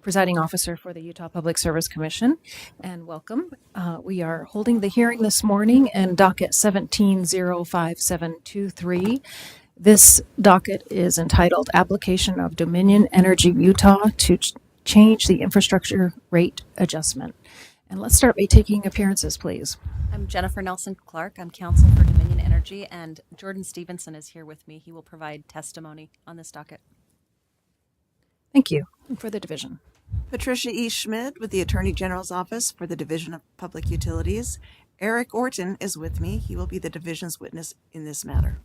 Presiding officer for the Utah Public Service Commission, and welcome. We are holding the hearing this morning in docket 17-05723. This docket is entitled Application of Dominion Energy Utah to change the infrastructure rate adjustment. And let's start by taking appearances, please. I'm Jennifer Nelson Clark. I'm counsel for Dominion Energy, and Jordan Stevenson is here with me. He will provide testimony on this docket. Thank you. And for the division. Patricia E. Schmidt with the Attorney General's Office for the Division of Public Utilities. Eric Orton is with me. He will be the division's witness in this matter.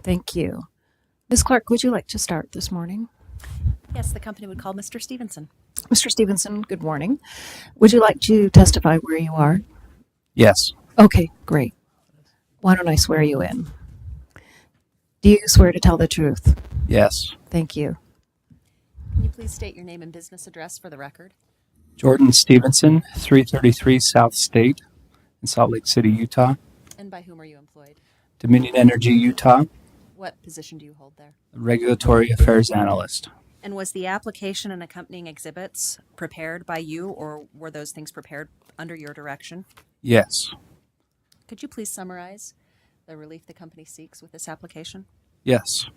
Thank you. Ms. Clark, would you like to start this morning? Yes, the company would call Mr. Stevenson. Mr. Stevenson, good morning. Would you like to testify where you are? Yes. Okay, great. Why don't I swear you in? Do you swear to tell the truth? Yes. Thank you. Can you please state your name and business address for the record? Jordan Stevenson, 333 South State in Salt Lake City, Utah. And by whom are you employed? Dominion Energy, Utah. What position do you hold there? Regulatory Affairs Analyst. And was the application and accompanying exhibits prepared by you, or were those things prepared under your direction? Yes. Could you please summarize the relief the company seeks with this application? Yes.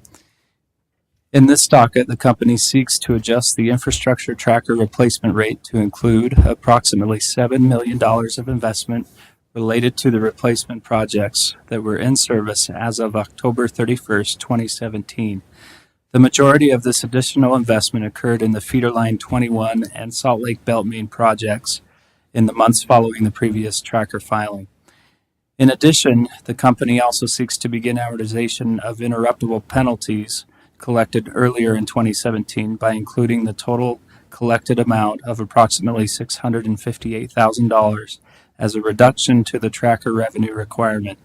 In this docket, the company seeks to adjust the infrastructure tracker replacement rate to include approximately $7 million of investment related to the replacement projects that were in service as of October 31st, 2017. The majority of this additional investment occurred in the Feeder Line 21 and Salt Lake Belt Main projects in the months following the previous tracker filing. In addition, the company also seeks to begin amortization of interruptible penalties collected earlier in 2017 by including the total collected amount of approximately $658,000 as a reduction to the tracker revenue requirement.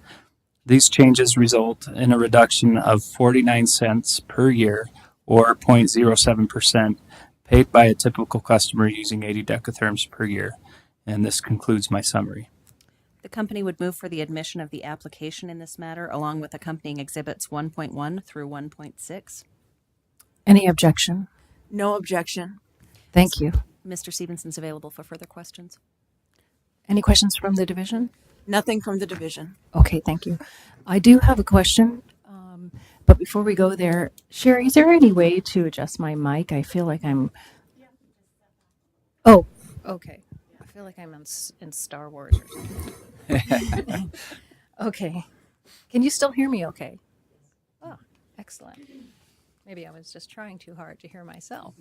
These changes result in a reduction of 49 cents per year, or 0.07%, paid by a typical customer using 80 decatherms per year. And this concludes my summary. The company would move for the admission of the application in this matter, along with accompanying exhibits 1.1 through 1.6. Any objection? No objection. Thank you. Mr. Stevenson's available for further questions. Any questions from the division? Nothing from the division. Okay, thank you. I do have a question, but before we go there, Sherry, is there any way to adjust my mic? I feel like I'm... Oh, okay. I feel like I'm in Star Wars or something. Okay. Can you still hear me okay? Oh, excellent. Maybe I was just trying too hard to hear myself.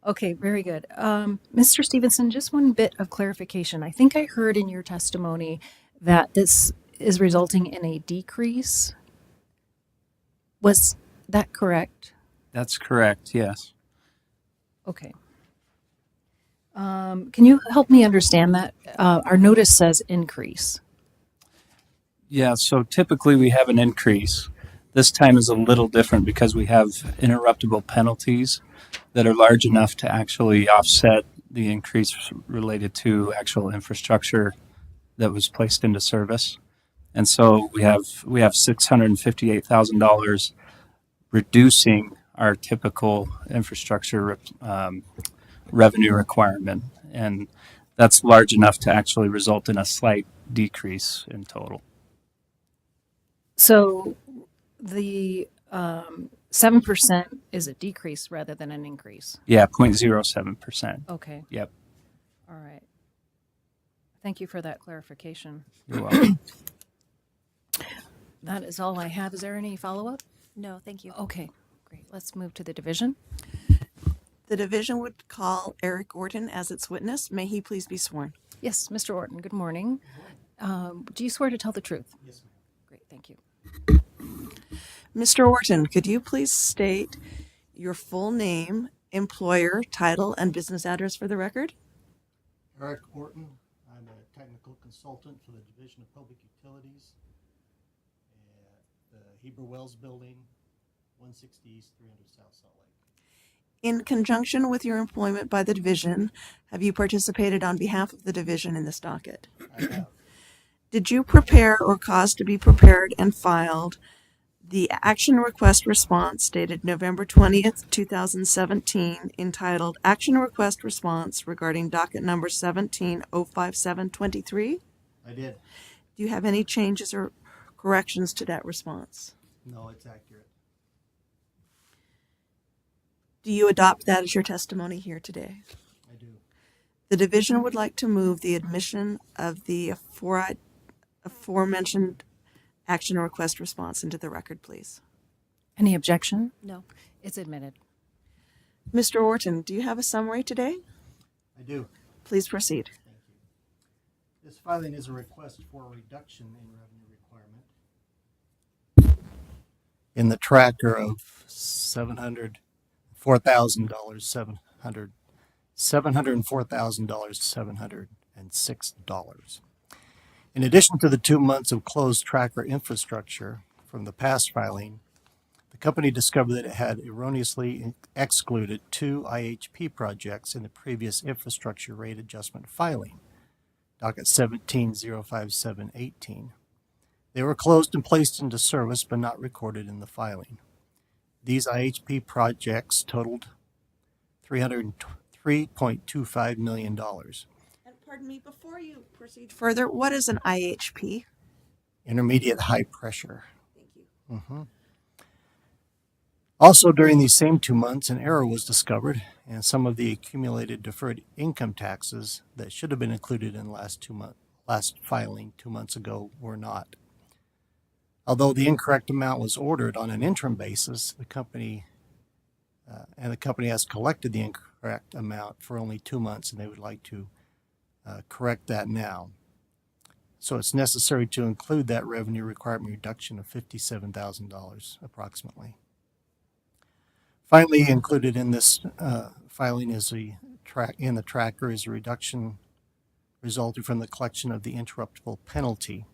Okay, very good. Mr. Stevenson, just one bit of clarification. I think I heard in your testimony that this is resulting in a decrease. Was that correct? That's correct, yes. Okay. Can you help me understand that? Our notice says increase. Yeah, so typically we have an increase. This time is a little different because we have interruptible penalties that are large enough to actually offset the increase related to actual infrastructure that was placed into service. And so we have $658,000 reducing our typical infrastructure revenue requirement. And that's large enough to actually result in a slight decrease in total. So the 7% is a decrease rather than an increase. Yeah, 0.07%. Okay. Yep. All right. Thank you for that clarification. You're welcome. That is all I have. Is there any follow-up? No, thank you. Okay, great. Let's move to the division. The division would call Eric Orton as its witness. May he please be sworn. Yes, Mr. Orton, good morning. Do you swear to tell the truth? Yes, ma'am. Great, thank you. Mr. Orton, could you please state your full name, employer, title, and business address for the record? Eric Orton. I'm a technical consultant for the Division of Public Utilities at the Heber Wells Building, 160 East, 300 South Salt Lake. In conjunction with your employment by the division, have you participated on behalf of the division in this docket? I have. Did you prepare or cause to be prepared and filed The action request response dated November 20th, 2017, entitled Action Request Response regarding docket number 1705723. I did. Do you have any changes or corrections to that response? No, it's accurate. Do you adopt that as your testimony here today? I do. The division would like to move the admission of the aforementioned action request response into the record, please. Any objection? No. It's admitted. Mr. Orton, do you have a summary today? I do. Please proceed. Thank you. This filing is a request for a reduction in revenue requirement in the tracker of $704,706. In addition to the 2 months of closed tracker infrastructure from the past filing, the company discovered that it had erroneously excluded 2 IHP projects in the previous infrastructure rate adjustment filing, docket 17-05718. They were closed and placed into service but not recorded in the filing. These IHP projects totaled $303.25 million. And pardon me, before you proceed further, what is an IHP? Intermediate high pressure. Thank you. Also, during these same 2 months, an error was discovered, and some of the accumulated deferred income taxes that should have been included in last filing 2 months ago were not. Although the incorrect amount was ordered on an interim basis, the company has collected the incorrect amount for only 2 months, and they would like to correct that now. So it's necessary to include that revenue requirement reduction of $57,000 approximately. Finally, included in this filing is the tracker is a reduction resulting from the collection of the interruptible penalty,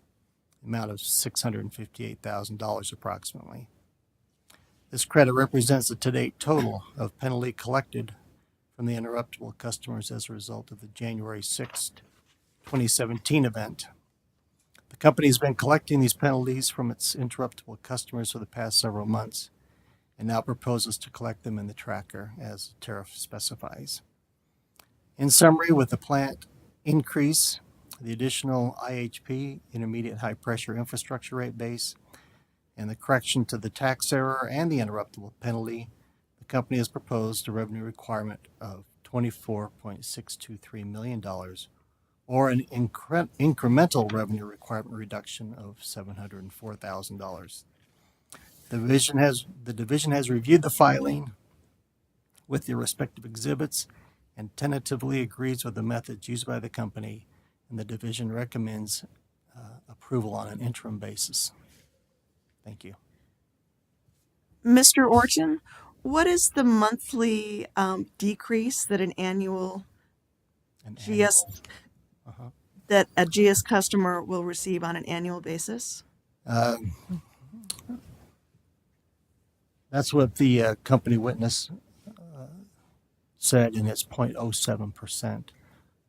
amount of $658,000 approximately. This credit represents the to-date total of penalty collected from the interruptible customers as a result of the January 6th, 2017 event. The company has been collecting these penalties from its interruptible customers for the past several months and now proposes to collect them in the tracker as the tariff specifies. In summary, with the plant increase, the additional IHP, intermediate high pressure infrastructure rate base, and the correction to the tax error and the interruptible penalty, the company has proposed a revenue requirement of $24.623 million, or an incremental revenue requirement reduction of $704,000. The division has reviewed the filing with the respective exhibits and tentatively agrees with the methods used by the company, and the division recommends approval on an interim basis. Thank you. Mr. Orton, what is the monthly decrease that an annual GS that a GS customer will receive on an annual basis? That's what the company witness said, and it's 0.07%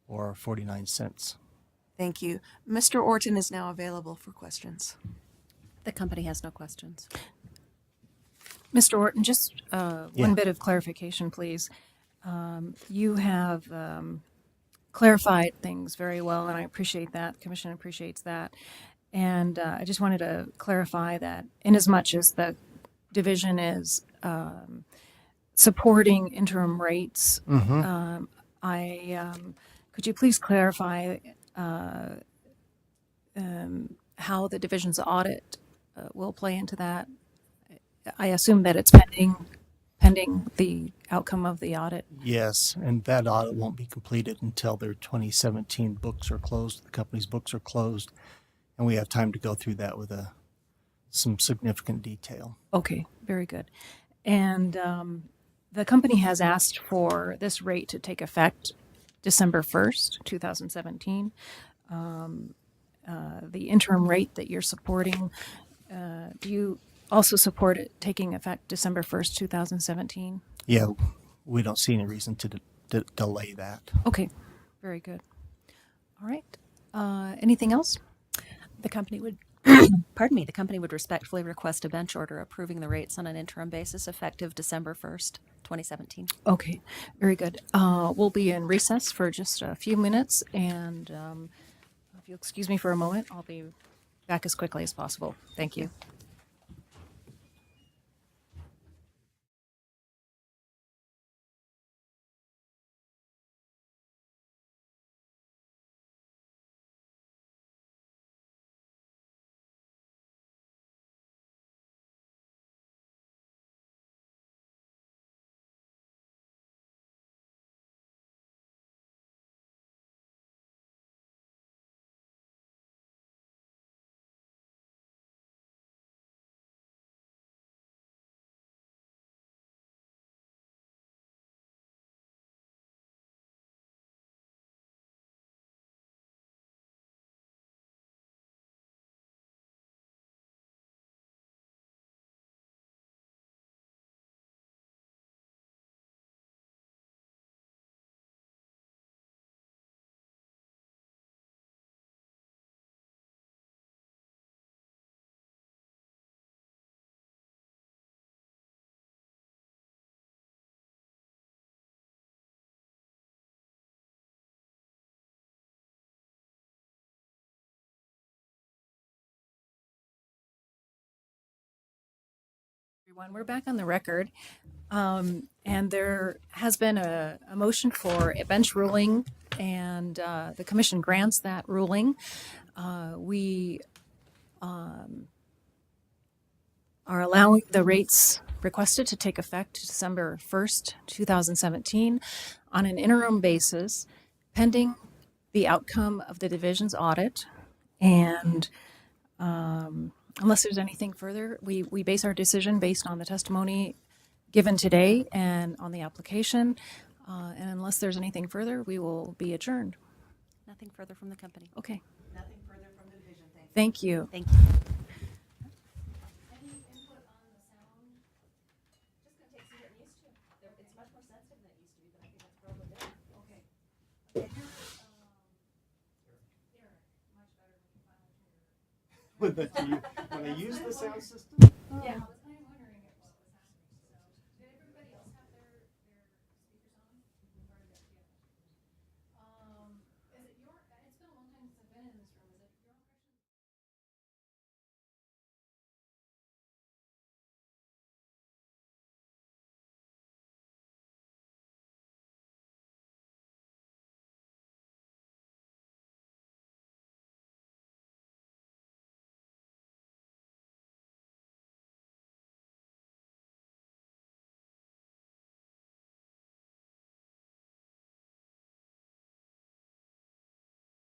or 49 cents. Thank you. Mr. Orton is now available for questions. The company has no questions. Mr. Orton, just one bit of clarification, please. You have clarified things very well, and I appreciate that. The Commission appreciates that. And I just wanted to clarify that inasmuch as the division is supporting interim rates, could you please clarify how the division's audit will play into that? I assume that it's pending the outcome of the audit. Yes, and that audit won't be completed until their 2017 books are closed. The company's books are closed, and we have time to go through that with some significant detail. Okay, very good. And the company has asked for this rate to take effect December 1st, 2017. The interim rate that you're supporting, do you also support it taking effect December 1st, 2017? Yeah, we don't see any reason to delay that. Okay, very good. All right. Anything else? The company would Pardon me, the company would respectfully request a bench order approving the rates on an interim basis effective December 1st, 2017. Okay, very good. We'll be in recess for just a few minutes, and if you'll excuse me for a moment, I'll be back as quickly as possible. Thank you. Everyone, we're back on the record, and there has been a motion for a bench ruling, and the commission grants that ruling. We are allowing the rates requested to take effect December 1st, 2017 on an interim basis, pending the outcome of the division's audit. And unless there's anything further, we base our decision based on the testimony given today and on the application. And unless there's anything further, we will be adjourned. Nothing further from the company. Okay. Nothing further from the division. Thank you. Thank you. Any input on the sound? Just gonna take some getting used to. It's much more sensitive than it used to be, but I think that's probably there. Okay. Okay. Much better when you finally turn it. When I use the sound system? Yeah.